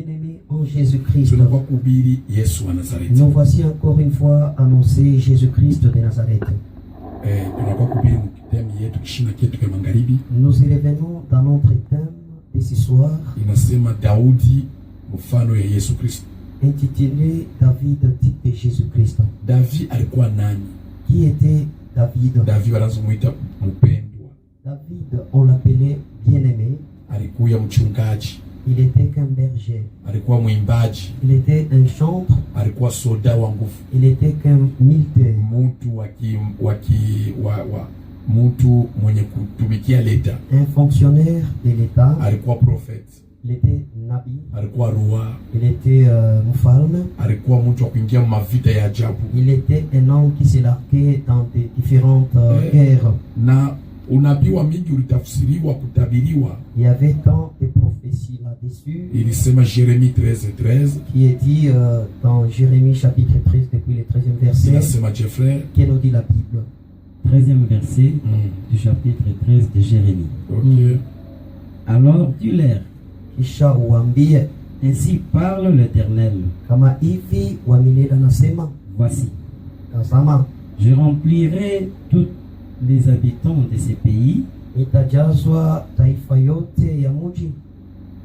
Bien-aimés en Jésus-Christ, Yesu wa Nazareti. nous voici encore une fois annoncer Jésus-Christ de Nazareth. Nous y revenons dans notre thème de ce soir, Inasema Daudi mfano ya Yesu Kristo. intitulé David, type de Jésus-Christ. David alikuwa nani? Qui était David? David wanazomuita mpendwa. David, on l'appelait bien-aimé. Alikuwa mchungaji. Il était qu'un berger. Alikuwa mwimbaji. Il était un chantre. Alikuwa soda wa nguvu. Il était qu'un militaire. Mtu mwenye kutumikia leta. Un fonctionnaire de l'État. Alikuwa prophète. Il était nabi. Alikuwa roi. Il était mfalme. Alikuwa mtu wa kuingia mavita ya ajabu. Il était un homme qui se larguait dans des différentes guerres. Na unabii wa mingi ulitafsiriwa kutabiriwa. Il y avait tant de prophéties là-dessus. Ilisema Jérémie 13:13. Qui est dit dans Jérémie chapitre 13 depuis le 13e verset. Inasema Jeffrey. Qui nous dit la Bible. 13e verset du chapitre 13 de Jérémie. Okay. Alors dis-leur, kisha uambie, ainsi parle l'Éternel. Kama hivi wa milele anasema, voici, tazama, je remplirai tous les habitants de ces pays, itajazwa taifa yote ya mji,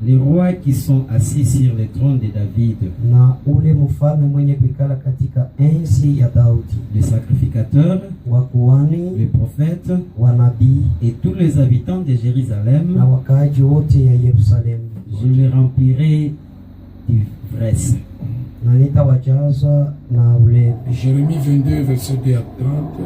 les rois qui sont assis sur le trône de David, na ule mfalme mwenye kuikala katika enzi ya Daudi, les sacrificateurs, wakuhani, les prophètes, wanabii, et tous les habitants de Jérusalem, na wakaaji wote ya Yerusalemu. Je les remplirai d'ivresse. Na nitawajaza na ulevi. Jérémie 22 verset 2 à 30.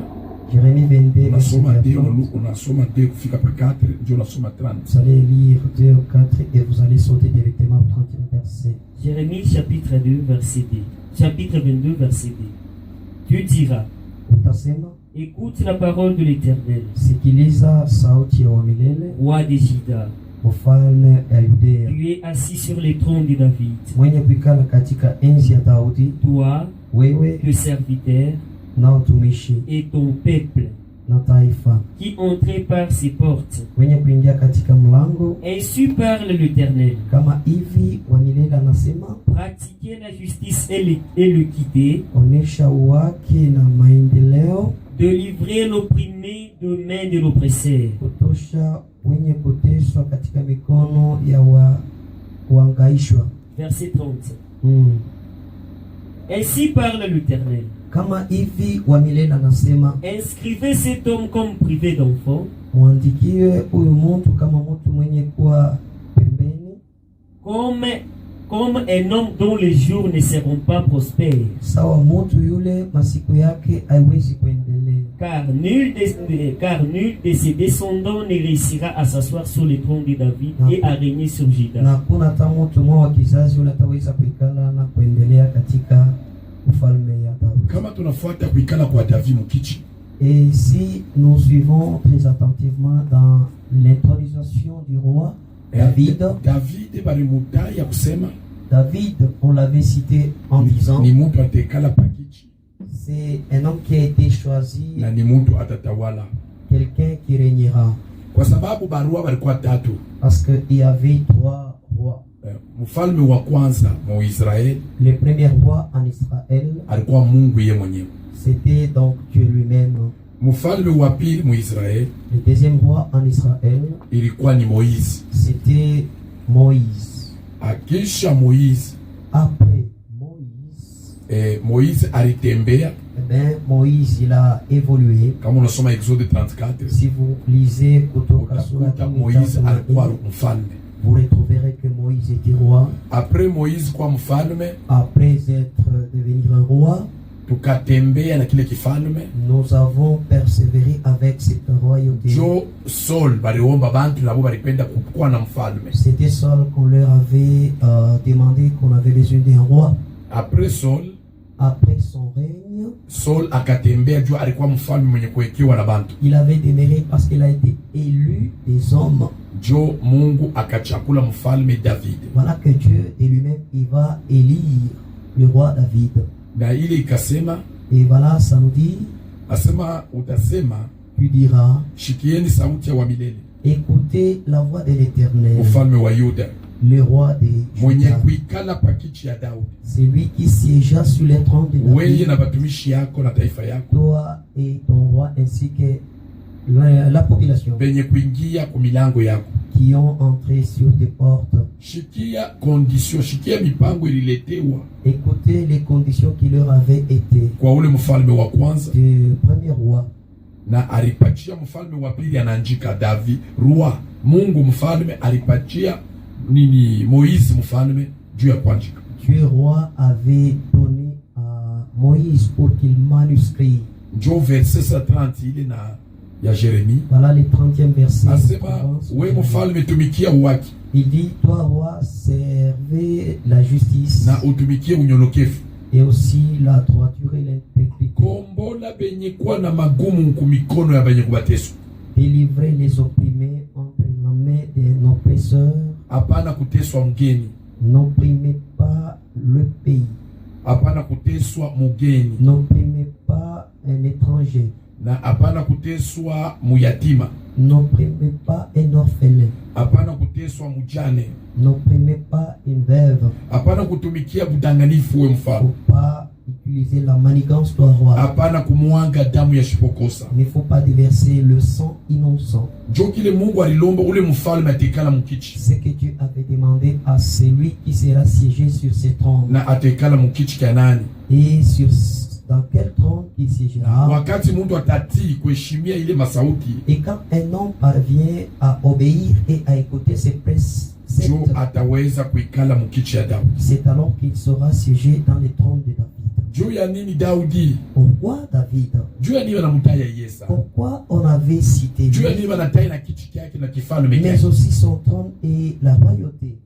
Jérémie 22 verset 2 à 30. Unasoma 2 kufika pa 4, ndio unasoma 30. Vous allez lire 2 au 4 et vous allez sauter directement au 30e verset. Jérémie chapitre 2 verset 2. Chapitre 22 verset 2. Tu diras, utasema, écoute la parole de l'Éternel, sikiliza sauti ya wa milele, roi des Juda, mfalme ya Yudea, tu es assis sur les trônes de David, mwenye kuikala katika enzi ya Daudi, toi, wewe, le serviteur, na utumishi, et ton peuple, na taifa, qui entrez par ses portes. mwenye kuingia katika mlango. Ainsi parle l'Éternel. Kama hivi wa milele anasema, pratiquer la justice et l'équité, onesha wake na maendeleo, délivrer l'opprimé de main de l'oppresseur, kutosha wenye kuteswa katika mikono ya kuangaishwa. Verset 30. Ainsi parle l'Éternel. Kama hivi wa milele anasema, inscrivez cet homme comme privé d'enfant, muandikiwe huyu mtu kama mtu mwenye kuwa pembeni, comme un homme dont les jours ne seront pas prospères, sawa mtu yule masiku yake haiwezi kuendelea, car nul de ses descendants ne réussira à s'asseoir sur le trône de David et à régner sur Juda. Na kuna hata mtu mmoja wa kizazi yule ataweza kuikala na kuendelea katika ufalme ya Daudi. Kama tunafuata kuikala kwa David mkichi. Et si nous suivons très attentivement dans l'intronisation du roi David, David, on l'avait cité en disant, c'est un homme qui a été choisi, quelqu'un qui régnera. Parce qu'il y avait 3 rois. Le premier roi en Israël, c'était donc Dieu lui-même. Le deuxième roi en Israël, c'était Moïse. Après Moïse, Moïse il a évolué. Si vous lisez Kutoka sura 34, vous retrouverez que Moïse était roi. Après être devenu un roi, nous avons persévéré avec cette royauté. C'était Saul qu'on leur avait demandé qu'on avait besoin d'un roi. Après son règne, il avait demeuré parce qu'il a été élu des hommes. Voilà que Dieu de lui-même il va élire le roi David. Et voilà, ça nous dit, tu diras, écoutez la voix de l'Éternel, le roi de Juda, c'est lui qui siégea sur les trônes de David, toi et ton roi ainsi que la population qui ont entré sur tes portes. Écoutez les conditions qui leur avaient été du premier roi. Na alipatia mfalme wa pili anaandika David roi. Mungu mfalme alipatia nini Moïse mfalme juu ya kuandika. Dieu roi avait donné à Moïse pour qu'il manuscrit. Njo verset 30 ile na ya Jérémie. Voilà le 30e verset. Asema we mfalme tumikia uwaki. Il dit toi roi servez la justice. Na utumikie unyolokefu. Et aussi la droiture et l'intégrité. Kombola benye kwa na magumu kumikono ya benye kubateso. Délivrer les opprimés entre la main de nos oppresseurs. Hapana kuteswa mgeni. N'opprimez pas le pays. Hapana kuteswa mgeni. N'opprimez pas un étranger. Na hapana kuteswa muyatima. N'opprimez pas un orphelin. Hapana kuteswa mujane. N'opprimez pas une veuve. Hapana kutumikia budanganifu we mfalme. Faut pas utiliser la manigance toi roi. Hapana kumwanga damu ya shipokosa. Il ne faut pas déverser le sang innocent. Jokile Mungu alilomba ule mfalme atekala mkichi. Ce que Dieu avait demandé à celui qui sera siégé sur ce trône. Na atekala mkichi kanani. Et sur dans quel trône il siégera. Wakati mundu atati kuheshimia ile masauti. Et quand un homme parvient à obéir et à écouter ses préceptes, c'est alors qu'il sera siégé dans les trônes de David. Pourquoi David? Pourquoi on avait cité lui? Mais aussi son trône et la royauté.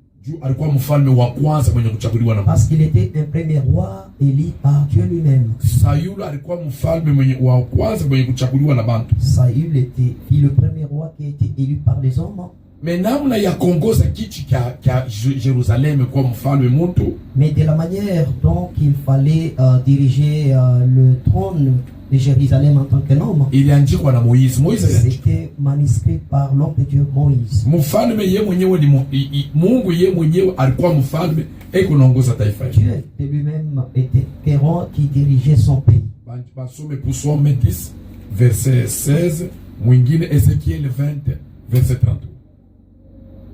Parce qu'il était un premier roi élu par Dieu lui-même. Saül était le premier roi qui a été élu par les hommes. Mais namna ya kongoza kichi kia Jérusalem kwa mfalme muntu. Mais de la manière dont il fallait diriger le trône de Jérusalem en tant qu'un homme. Iliandikwa na Moïse. C'était manuscrit par l'homme de Dieu Moïse. Mfalme ye mwenyewe ni Mungu ye mwenyewe alikuwa mfalme ekunaongoza taifa. Dieu de lui-même était un roi qui dirigeait son pays. Basome Psaume 10 verset 16, mwingine Ezekiel 20 verset 32.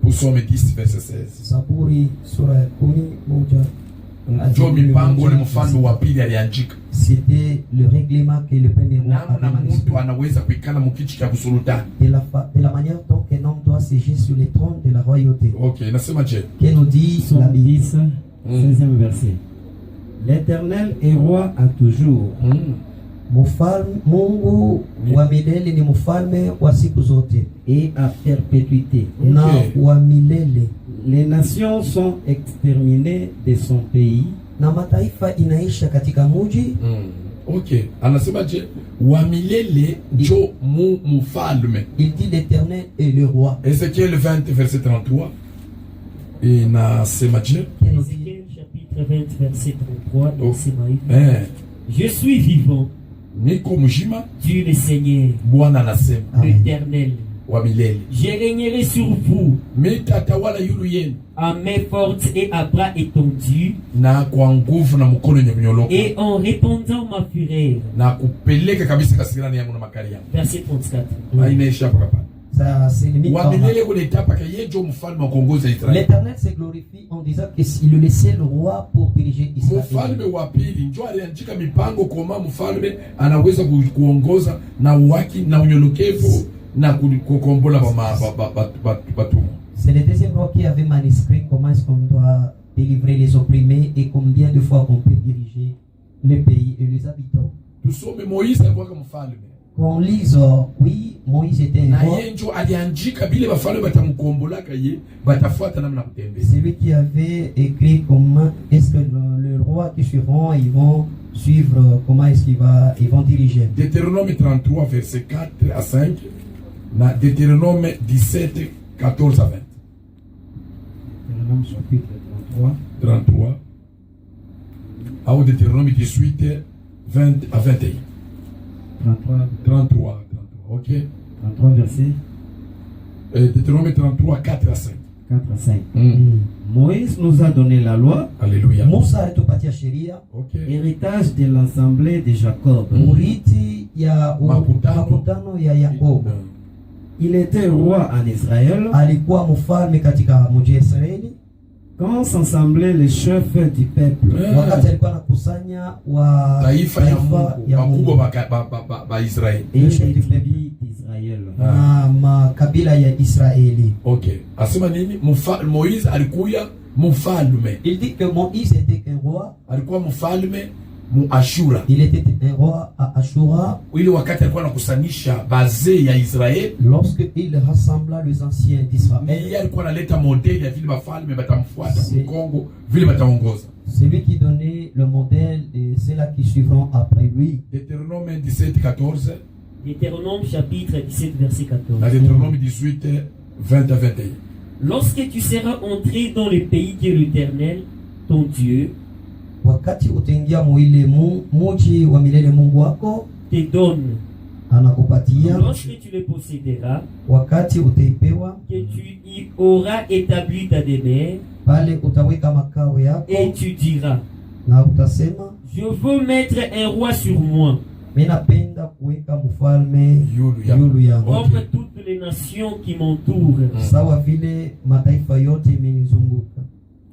Psaume 10 verset 16. Zaburi sura 10 c'était le règlement que le premier roi avait manuscrit. De la manière dont un homme doit siéger sur le trône de la royauté. Qui nous dit la Bible, 16e verset. L'Éternel est roi à toujours. Mungu wa milele ni mfalme wa siku zote et à perpétuité. Na wa milele. Les nations sont exterminées de son pays. Na mataifa inaisha katika muji. Okay. Anasema je wa milele jo mfalme. Il dit l'Éternel est le roi. Ézéchiel 20 verset 33. Et na sema je Ézéchiel chapitre 20 verset 33 et sema je suis vivant. Niko mjima. Dieu le Seigneur. Bwana anasema. L'Éternel. Wa milele. Je régnerai sur vous. Mitatawala yulu yenu. À main forte et à bras étendus. Na kwa nguvu na mkono yenye kunyoloka. Et en répandant ma fureur. Na kupeleka kabisa kasirani yangu na makali yangu. Verset 34. Inaisha hapa hapa. Ça c'est limite. L'Éternel se glorifie en disant qu'il le laissait le roi pour diriger Israël. C'est le deuxième roi qui avait manuscrit comment est-ce qu'on doit délivrer les opprimés et combien de fois on peut diriger le pays et les habitants. On lise, oui, Moïse était un roi. C'est lui qui avait écrit comment est-ce que le roi qui suivront, ils vont suivre, comment est-ce qu'ils vont diriger. Deutéronome 33, verset 4 à 5. Deutéronome 17, 14 à 20. Deutéronome chapitre 33. Ah, Deutéronome 18, 20 à 21. 33, ok. 33 verset. Deutéronome 33, 4 à 5. 4 à 5. Moïse nous a donné la loi, Alléluia. Musa alitupatia sheria, Okay. héritage de l'assemblée de Jacob. urithi ya makutano ya Yakobo. Il était roi en Israël. Alikuwa mfalme katika mji wa Israeli. Quand s'assemblaient les chefs du peuple, wakati alikuwa anakusanya wa taifa ya Mungu ba Israeli. Et les tribus d'Israël. Makabila ya Israeli. Okay. Asema nini? Moïse alikuya mfalme. Il dit que Moïse était un roi. Alikuwa mfalme mu Ashura. Il était un roi à Ashura. Ili wakati alikuwa anakusanisha bazee ya Israeli. Lorsque il rassembla les anciens d'Israël. Yeye alikuwa analeta modeli ya vile bafalme batamfuata Kongo, vile bataongoza. C'est lui qui donnait le modèle et c'est là qui suivront après lui. Deutéronome 17:14. Deutéronome chapitre 17 verset 14. Deutéronome 18 20 à 21. Lorsque tu seras entré dans le pays que l'Éternel, ton Dieu, wakati utaingia muile muji wa milele Mungu wako te donne, anakupatia, lorsque tu le posséderas, wakati utaipewa, que tu y auras établi ta demeure, pale utaweka makao yako, et tu diras, na utasema, je veux mettre un roi sur moi, mimi napenda kuweka mfalme yulu yangu, comme toutes les nations qui m'entourent, sawa vile mataifa yote imenizunguka.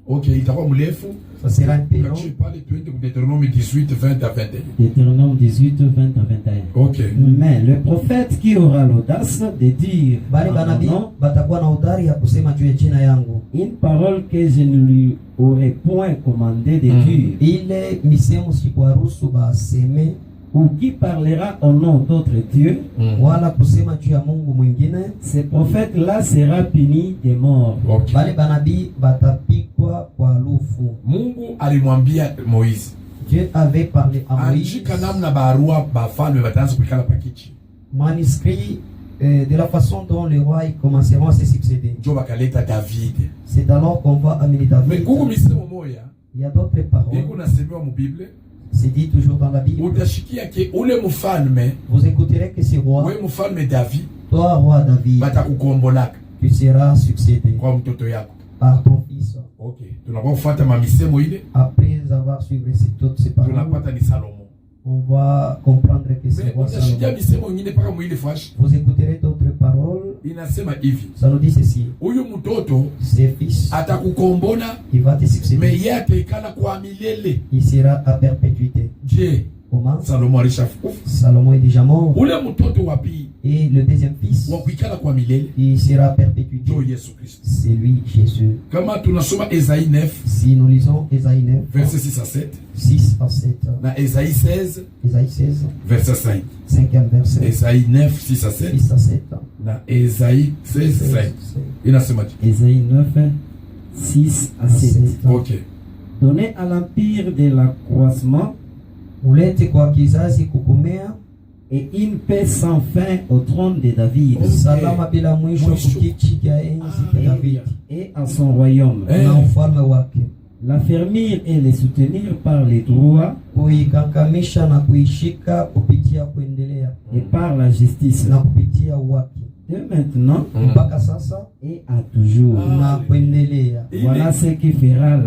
Okay, itakuwa mrefu. Ça sera un peu long. Je parle de Deutéronome 18 20 à 21. Deutéronome 18 20 à 21. OK. Mais le prophète qui aura l'audace de dire bali banabii batakuwa na udari ya kusema juu ya jina yangu, une parole que je ne lui aurais point commandé de dire, ile misemo sikuwaruhusu baseme, ou qui parlera au nom d'autres dieux, wala kusema juu ya Mungu mwingine, ce prophète-là sera puni de mort. Okay. Bale banabii batapikwa kwa lufu. Mungu alimwambia Moïse, Dieu avait parlé à Moïse. andika namna barua bafalme bataanza kuikala pakichi. Manuscrit de la façon dont les rois commenceront à se succéder. Njo bakaleta David. C'est alors qu'on va amener David. Mais kuko misemo moya, il y a d'autres paroles. iko nasemewa mu Bible. C'est dit toujours dans la Bible. Utashikia ke ule mfalme, vous écouterez que ce roi, we mfalme David, toi roi David, batakukombolaka, tu seras succédé kwa mtoto yako, par ton fils. Okay. Tunakuwa kufuata mamisemo ile. Après avoir suivi toutes ces paroles, tunapata ni Salomo. On va comprendre que c'est roi Salomon. Vous écouterez d'autres paroles. Inasema hivi. Ça nous dit ceci. Huyu mtoto ses fils atakukombola, il va te succéder. Mais yeye ataikala kwa milele. Il sera à perpétuité. Je. Comment? Salomon alishakufa. Salomon est déjà mort. Ule mtoto wa pili. Et le deuxième fils, wa kuikala kwa milele, il sera à perpétuité. C'est lui Jésus. Kama tunasoma Esaïe 9. Si nous lisons Esaïe 9. Verset 6 à 7. 6 à 7. Na Esaïe 16. Esaïe 16. Verset 5. 5e verset. Esaïe 9 6 à 7. 6 à 7. Na Esaïe 16 5. Inasemaje? Esaïe 9 6 à 7. OK. Donner à l'empire de l'accroissement ulete kwa kizazi kukomea, et une paix sans fin au trône de David. Salama bila mwisho kukiti cha enzi cha David et à son royaume. Na ufalme wake. L'affermir et les soutenir par les droits, kuikakamisha na kuishika kupitia kuendelea, et par la justice, na kupitia haki. De maintenant mpaka sasa et à toujours. Na kuendelea. Voilà ce qui fera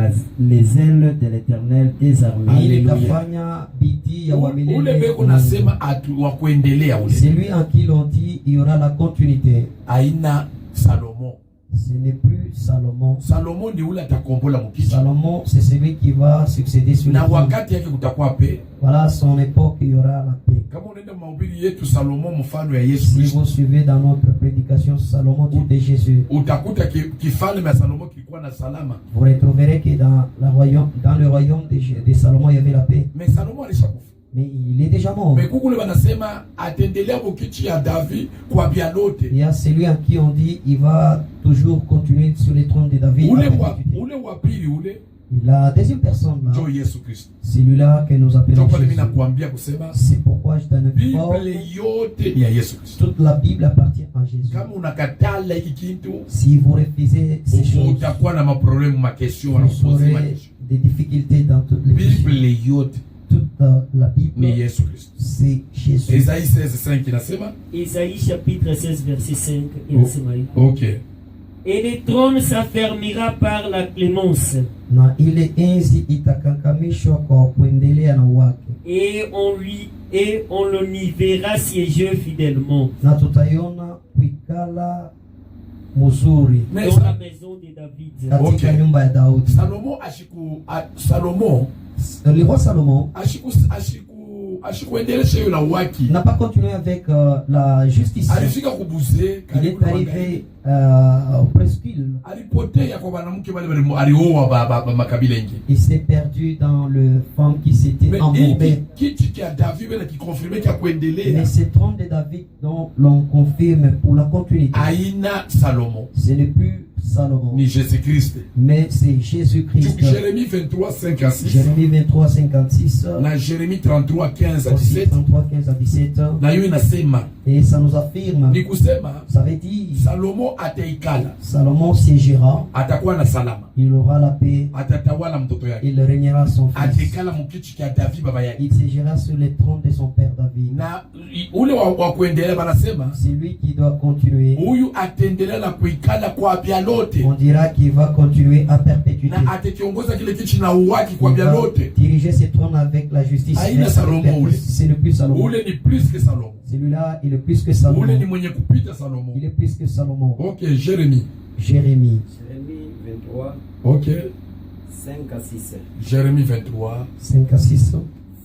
les ailes de l'Éternel des armées. Il kafanya bidii ya wamilele. Ule beko nasema atu wa kuendelea ule. C'est lui en qui l'on dit il y aura la continuité. Aina Salomon. Ce n'est plus Salomon. Salomon ni ule atakombola mukiti. Salomon c'est celui qui va succéder sur na wakati yake kutakuwa paix. Voilà son époque il y aura la paix. Kama unaenda mahubiri yetu Salomon mfano ya Yesu Kristo. Si vous suivez dans notre prédication Salomon de Jésus, utakuta kifalme ya Salomon kilikuwa na salama. Vous retrouverez que dans le royaume de Salomon il y avait la paix. Mais Salomon alishakufa. Mais il est déjà mort. Mais kukule banasema atendelea mukiti ya David kwa bialote. Il y a celui en qui on dit il va toujours continuer sur le trône de David. Ule wapili ule. La deuxième personne là. Celui-là que nous appelons Jésus. C'est pourquoi je t'en informe. Toute la Bible appartient à Jésus. Si vous refusez ces choses, vous aurez des difficultés dans toutes les choses. Toute la Bible, c'est Jésus. Esaïe 16, 5 inasema. Esaïe chapitre 16 verset 5 inasema. OK. Et le trône s'affermira par la clémence. Na ile enzi itakankamishwa kwa kuendelea na wake. Et on le verra siéger fidèlement. Na tutaiona kuikala muzuri dans la maison de David. Katika nyumba ya Daudi. Le roi Salomon n'a pas continué avec la justice. Il est arrivé au presqu'île. Il s'est perdu dans le femme qui s'était embourbée. Mais ce trône de David dont l'on confirme pour la continuité, ce n'est plus Salomon, ni Jésus-Christ, mais c'est Jésus-Christ. Jérémie 23, 5 à 6. Jérémie 23, 5 à 6. Na Jérémie 33, 15 à 17. 33, 15 à 17. Na yu inasema. Et ça nous affirme. Ni kusema. Ça veut dire. Salomon ataikala. Salomon siégera. Atakuwa na salama. Il aura la paix. Atatawala mtoto yake. Il régnera son fils. Atakala mukiti kia David baba yake. Il siégera sur le trône de son père David. Na ule wa kuendelea banasema. C'est lui qui doit continuer. Huyu atendelea na kuikala kwa bialote. On dira qu'il va continuer à perpétuer. Na atakiongoza kile kiti na uwaki kwa bialote. Diriger ses trônes avec la justice. C'est le plus Salomon. Ule ni plus que Salomon. Celui-là, il est plus que Salomon. Ule ni mwenye kupita Salomon. Il est plus que Salomon. OK, Jérémie. Jérémie 23. OK. 5 à 6. Jérémie 23. 5 à 6.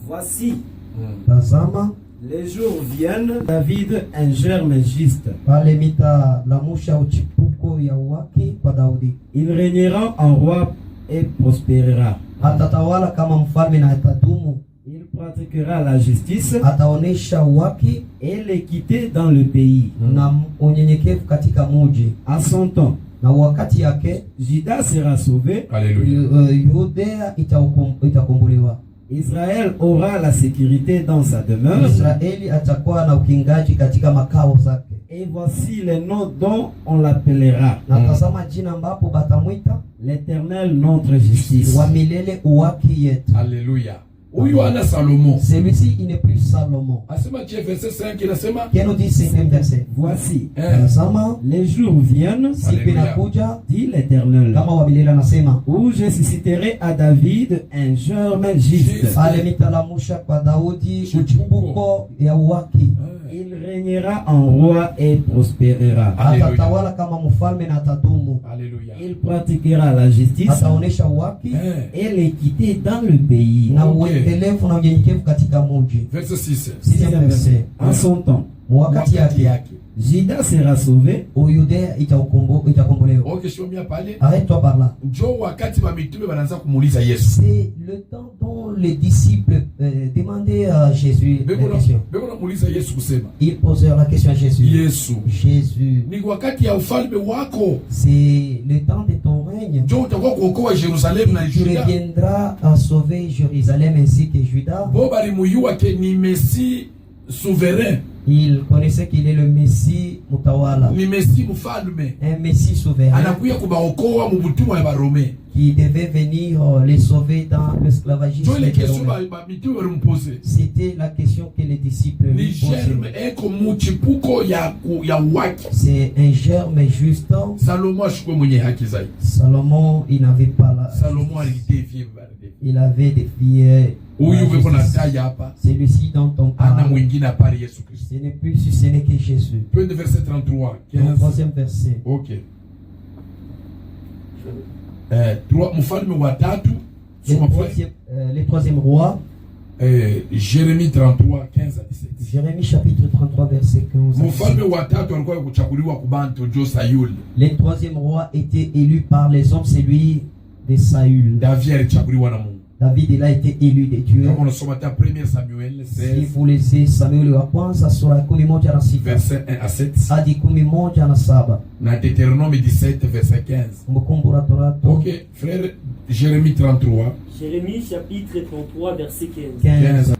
Voici. Tazama. Les jours viennent, David un germe juste. Il régnera en roi et prospérera. Il pratiquera la justice et l'équité dans le pays. À son temps, Juda sera sauvé. Alléluia. Israël aura la sécurité dans sa demeure. Et voici les noms dont on l'appellera. L'Éternel notre justice. Alléluia. Salomon. Celui-ci, il n'est plus Salomon. Qu'est-ce nous dit ce verset? Voici, les jours viennent, dit l'Éternel, où je susciterai à David un germe juste. Il régnera en roi et prospérera. Alléluia. Il pratiquera la justice et l'équité dans le pays. Verset 6. En son temps, Juda sera sauvé. Arrête-toi par là. C'est le temps dont les disciples demandaient à Jésus la question. Ils posèrent la question à Jésus. Jésus. C'est le temps de ton règne. Tu reviendras à sauver Jérusalem ainsi que Juda. Souverain. Il connaissait qu'il est le Messie mutawala. Ni Messie mfalme. Un Messie souverain. Anakuya kubaokoa mu butumwa ya Rome. Qui devait venir les sauver dans l'esclavagisme. C'était la question que les disciples lui posaient. C'est un germe juste. Salomon, il n'avait pas la. Il avait défié. Celui-ci dont on parle. Ce n'est plus si ce n'est que Jésus. Verset 33. Le troisième verset. Ok. Le troisième roi. Jérémie 33, 15 à 17. Jérémie chapitre 33, verset 15 à 17. Le troisième roi était élu par les hommes, celui de Saül. David, il a été élu de Dieu. Si vous lisez Samuel wa kwanza sura 11 na 6 verset 1 à 7 hadi 11 na 7 na Deutéronome 17 verset 15. Mkumbura Toratu. OK, frère, Jérémie 33. Jérémie chapitre 33 verset 15.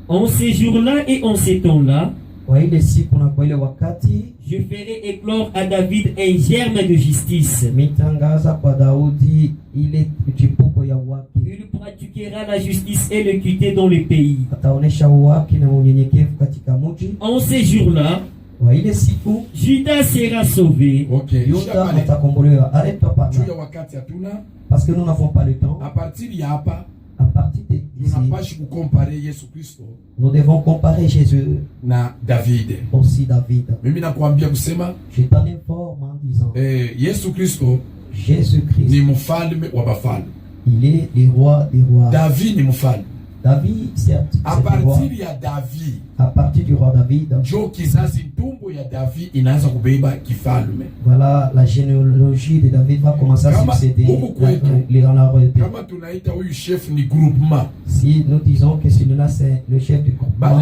En ces jours-là et en ces temps-là, je ferai éclore à David un germe de justice. Il pratiquera la justice et l'équité dans le pays. En ces jours-là, Judas sera sauvé. Parce que nous n'avons pas le temps. À partir de nous devons comparer Jésus na David. Aussi David. Je t'en informe en disant Jésus-Christ ni mfalme wa bafalme. Il est le roi des rois. David ni mfalme. David, certes, à partir ya David, à partir du roi David, voilà, la généalogie de David va commencer à succéder les royauté. Si nous disons que celui-là c'est le chef du groupement,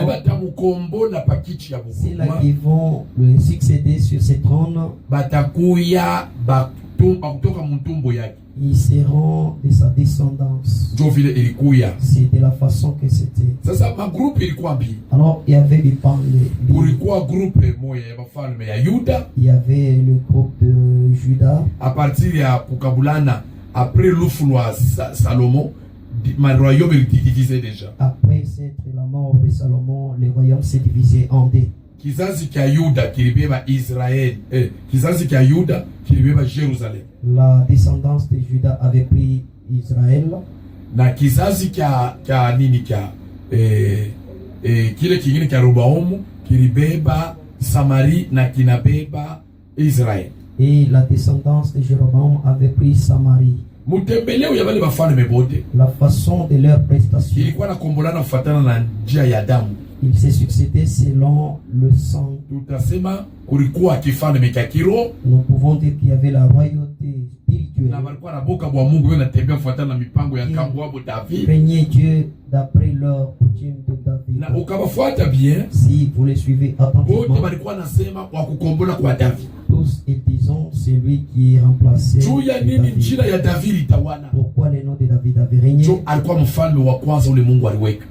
c'est là qui vont le succéder sur ce trône, ils seront de sa descendance. C'est de la façon que c'était. Alors il y avait des pans. Il y avait le groupe de Juda. À partir de après l'ouflois Salomon, le royaume est divisé déjà. Après la mort de Salomon, le royaume s'est divisé en deux. Kizazi kia Yuda kilibeba Israël, kizazi kia Yuda kilibeba Jérusalem. La descendance de Juda avait pris Israël. Na kizazi kia nini kia kile kingine kia Rehoboam kilibeba Samarie na kinabeba Israël. Et la descendance de Jéroboam avait pris Samarie. La façon de leur prestation, il s'est succédé selon le sang. Nous pouvons dire qu'il y avait la royauté spirituelle. Ils craignaient Dieu d'après leur coutume de David. Si vous les suivez attentivement, tous ils disent c'est lui qui est remplacé. Pourquoi le nom de David avait régné?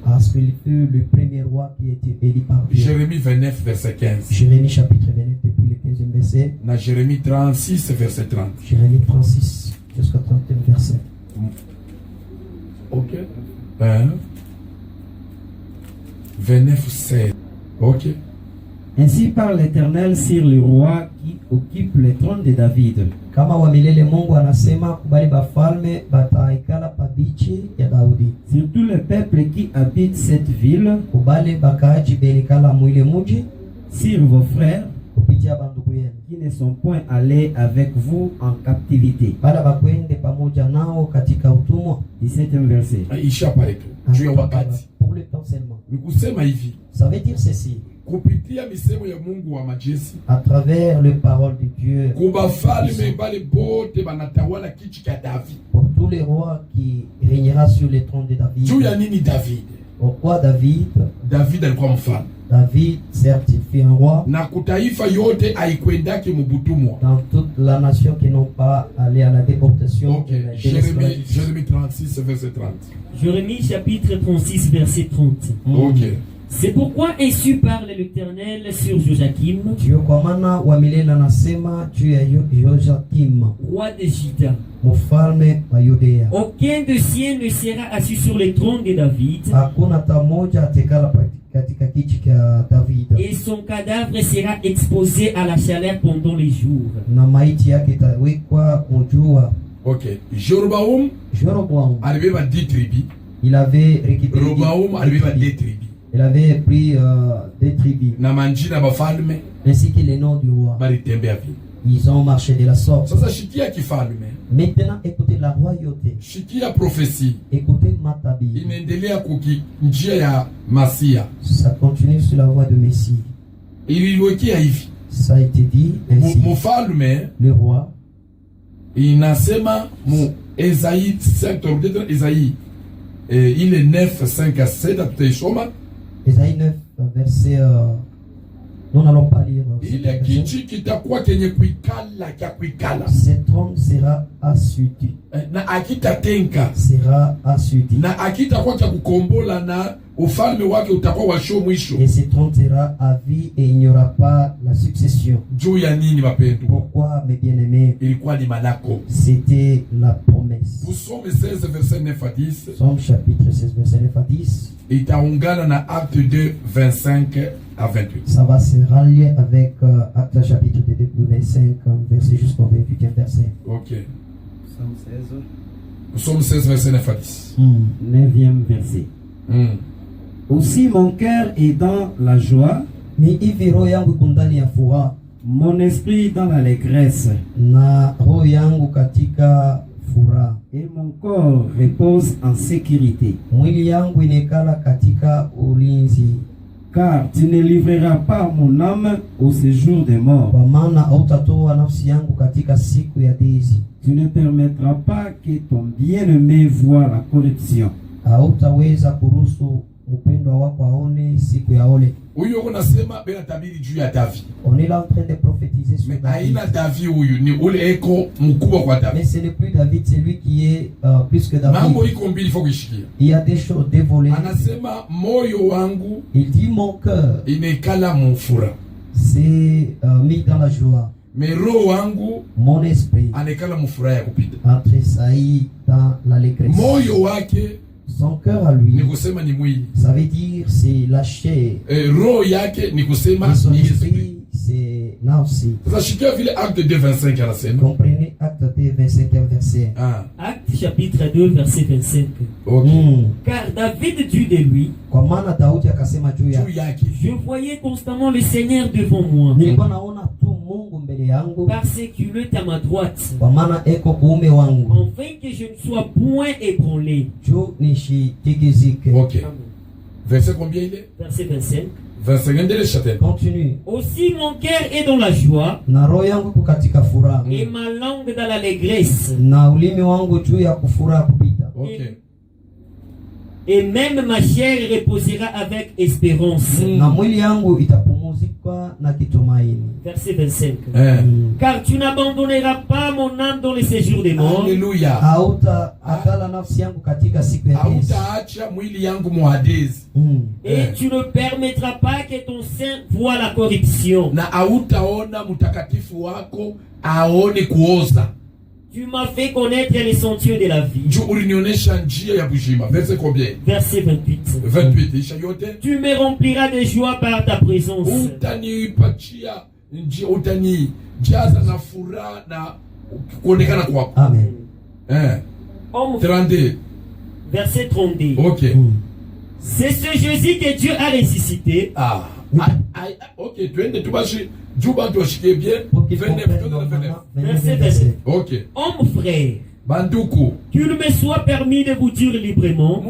Parce qu'il fut le premier roi qui était élu par Dieu. Jérémie 29 verset 15. Jérémie chapitre 29 depuis le 15e verset. Na Jérémie 36 verset 30. Jérémie 36 jusqu'à 31 verset. Ok. 29 16. Ok. Ainsi parle l'Éternel sur le roi qui occupe le trône de David. Kama wa milele Mungu anasema kubali bafalme bataikala pabichi ya Daudi. Sur tout le peuple qui habite cette ville, kubali bakaaji belikala mwile muji, sur vos frères kupitia bandugu yenu qui ne sont point allés avec vous en captivité. Bala bakwende pamoja nao katika utumwa. 17e verset. Isha pale tu. Juu ya wakati. Pour le temps seulement. Nikusema hivi. Ça veut dire ceci. Kupitia misemo ya Mungu wa majeshi, à travers les paroles de Dieu, kubafalme bale bote banatawala kiti cha David, pour tous les rois qui régnera sur le trône de David. Juu ya nini David? Pourquoi David? David alikuwa mfalme. David, certes, il fut un roi. Na kutaifa yote aikwendake mubutumwa. Dans toute la nation qui n'ont pas allé à la déportation. Okay. Jérémie 36 verset 30. Jérémie chapitre 36 verset 30. Ok. C'est pourquoi ainsi parle l'Éternel sur Joachim, roi de Juda. Aucun de siens ne sera assis sur le trône de David, et son cadavre sera exposé à la chaleur pendant les jours. Ok. Jéroboam arrivé à 10 tribus. Il avait récupéré Jéroboam arrivé à 10 tribus. Il avait pris des tribus, ainsi que les noms du roi. Ils ont marché de la sorte. Maintenant, écoutez la royauté. Écoutez Matabi. Ça continue sur la voie de Messie. Ça a été dit ainsi. Le roi. Il est 9, 5 à 7 à Ésaïe 9, verset. Nous n'allons pas lire. Ce trône sera assuéti. Sera assuéti. Et ce trône sera à vie et il n'y aura pas la succession. Pourquoi, mes bien-aimés? C'était la promesse. Psaume 16, verset 9 à 10. Psaume chapitre 16, verset 9 à 10. Et Taungana na acte 2, 25 à 28. Ça va se rallier avec Actes chapitre 2, 25, verset jusqu'au 28e verset. Ok. Psaume 16. Psaume 16, verset 9 à 10. 9e verset. Aussi mon cœur est dans la joie, mon esprit dans l'allégresse, et mon corps repose en sécurité. Car tu ne livreras pas mon âme au séjour des morts. Tu ne permettras pas que ton bien-aimé voie la corruption. On est là en train de prophétiser sur David. Mais ce n'est plus David, c'est lui qui est plus que David. Il y a des choses dévolées. Il dit mon cœur c'est mis dans la joie. Mon esprit entre saillit dans l'allégresse. Son cœur à lui, ça veut dire c'est la chair. Et son esprit, c'est là aussi. Comprenez Acte 2, 25e verset. Acte chapitre 2, verset 25. Car David dit de lui, je voyais constamment le Seigneur devant moi, parce qu'il est à ma droite, afin que je ne sois point ébranlé. Ok. Verset combien il est? Verset 25. Continue. Aussi mon cœur est dans la joie, et ma langue dans l'allégresse. Ok. Et même ma chair reposera avec espérance. Verset 25. Car tu n'abandonneras pas mon âme dans les séjours des morts. Alléluia. Et tu ne permettras pas que ton sein voie la corruption. Tu m'as fait connaître les sentiers de la vie. Verset combien? Verset 28. 28. Tu me rempliras de joie par ta présence. Amen. 32. Verset 32. Ok. C'est ce Jésus que Dieu a ressuscité. Ok, Verset 29. Ok. Homme frère, Banduku, qu'il me soit permis de vous dire librement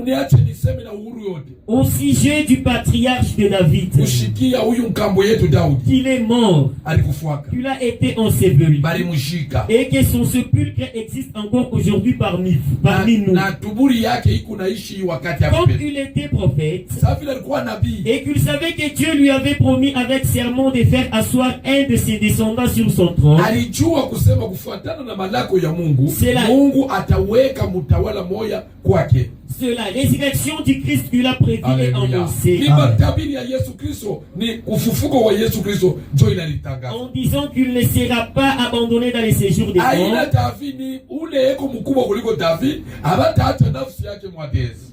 au sujet du patriarche de David qu'il est mort, qu'il a été enseveli et que son sépulcre existe encore aujourd'hui parmi nous. Comme il était prophète et qu'il savait que Dieu lui avait promis avec serment de faire asseoir un de ses descendants sur son trône, c'est la résurrection du Christ qu'il a prévu et annoncé. En disant qu'il ne sera pas abandonné dans les séjours des morts.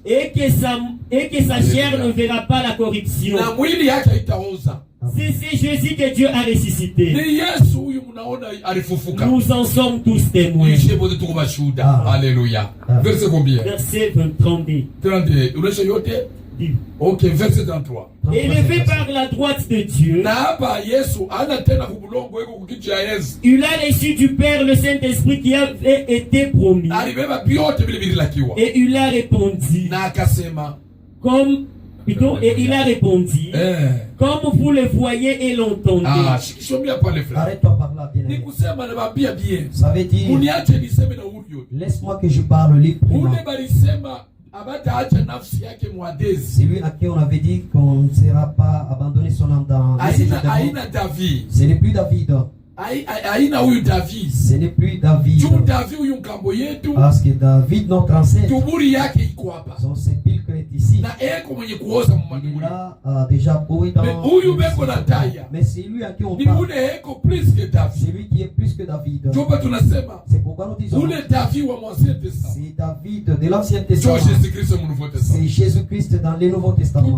Et que sa chair ne verra pas la corruption. C'est Jésus que Dieu a ressuscité. Nous en sommes tous témoins. Alléluia. Verset combien? Verset 32. Ok, verset 33. Élevé par la droite de Dieu, il a reçu du Père le Saint-Esprit qui avait été promis. Et il a répondu et il a répondu, comme vous le voyez et l'entendez. Arrête-toi par là, bien. Ça veut dire, laisse-moi que je parle librement. C'est lui à qui on avait dit qu'on ne sera pas abandonné son âme dans les séjours de mort. Ce n'est plus David. Ce n'est plus David. Parce que David, notre ancêtre, son sépulcre est ici. Il est là, déjà pourri dans mais c'est lui à qui on parle. C'est lui qui est plus que David. C'est pourquoi nous disons c'est David de l'Ancien Testament. C'est Jésus-Christ dans le Nouveau Testament.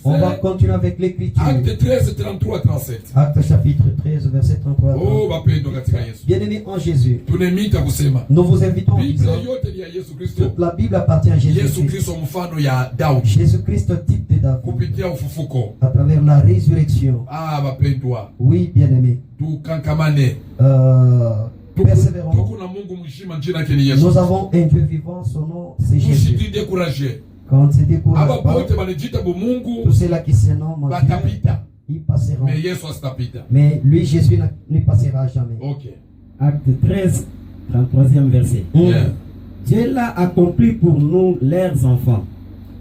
On va continuer avec l'écriture. Acte 13, 33, 37. Acte chapitre 13, verset 33. Oh, bien-aimés en Jésus, nous vous invitons en disant toute la Bible appartient à Jésus-Christ. Jésus-Christ, type de David, à travers la résurrection. Oui, bien-aimés. Persévérons. Nous avons un Dieu vivant, son nom c'est Jésus. Quand c'est découragé, tous ceux-là qui se nomment Dieu, ils passeront. Mais lui, Jésus, ne passera jamais. Okay. Acte 13, 33e verset. Yeah. Dieu l'a accompli pour nous, leurs enfants.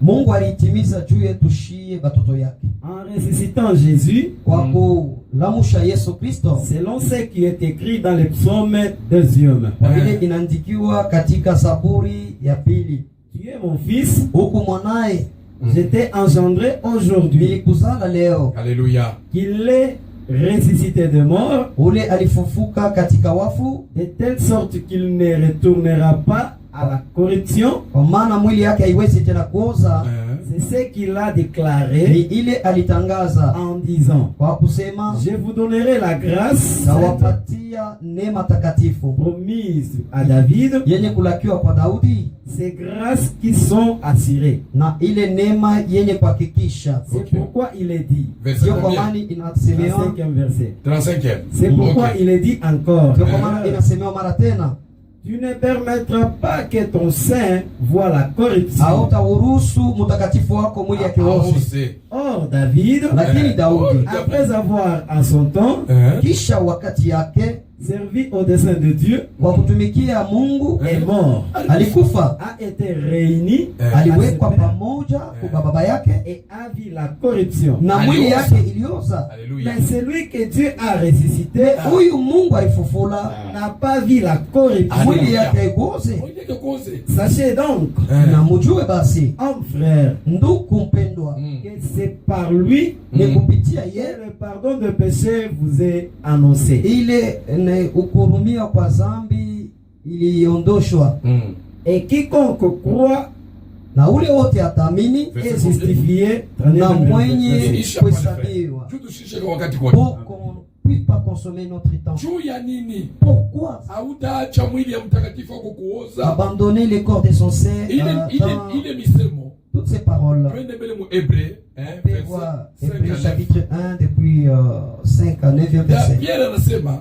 Mungu alitimiza juu yetu shie batoto yake. En ressuscitant Jésus, kwa kulamusha Yesu Kristo, selon ce qui est écrit dans le psaume 2e. Kwa vile inaandikiwa katika Zaburi ya pili. Tu es mon fils, huku mwanae, je t'ai engendré aujourd'hui. Nilikuzala leo. Alléluia. Qu'il est ressuscité de mort, ule alifufuka katika wafu, de telle sorte qu'il ne retournera pas à la corruption. Kwa maana mwili yake haiwezi tena kuoza. C'est ce qu'il a déclaré. Ni ile alitangaza en disant, kwa kusema, je vous donnerai la grâce nawapatia neema takatifu promise à David, yenye kulakiwa kwa Daudi, ces grâces qui sont assurées, na ile neema yenye kuhakikisha. C'est pourquoi il est dit, sio kwa maana inasemewa 35e verset. 35e. C'est pourquoi il est dit encore, sio kwa maana inasemewa mara tena, tu ne permettras pas que ton sein voie la corruption. Hautaruhusu mtakatifu wako mwili yake wote. Or David, lakini Daudi, après avoir en son temps, kisha wakati yake, servi au dessein de Dieu, kwa kutumikia Mungu, est mort, alikufa, a été réuni, aliwekwa pamoja kwa baba yake, et a vu la corruption, na mwili yake ilioza. Mais celui que Dieu a ressuscité, huyu Mungu alifufula, n'a pas vu la corruption, mwili yake haikuoze. Sachez donc, na mujue basi, homme frère, ndugu mpendwa, que c'est par lui, ni kupitia yeye, le pardon de péché vous est annoncé. Ile ukurumia kwa zambi iliondoshwa. Et quiconque croit, na ule wote atamini, est justifié, na mwenye kuhesabiwa. Puisse pas consommer notre temps. Pourquoi abandonner le corps de son Seigneur? Toutes ces paroles. Hébreux chapitre 1 depuis 5 à 9 verset.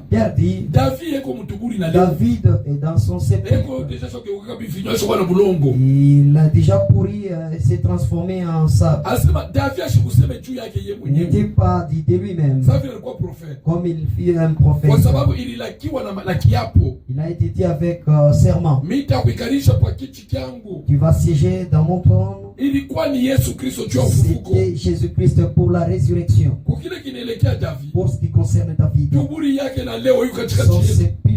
Pierre dit, David est dans son sépulcre. Il a déjà pourri, s'est transformé en sable. Il n'était pas dit de lui-même. Comme il fit un prophète. Il a été dit avec serment. Tu vas siéger dans mon trône. C'était Jésus-Christ pour la résurrection. Pour ce qui concerne David, son sépulcre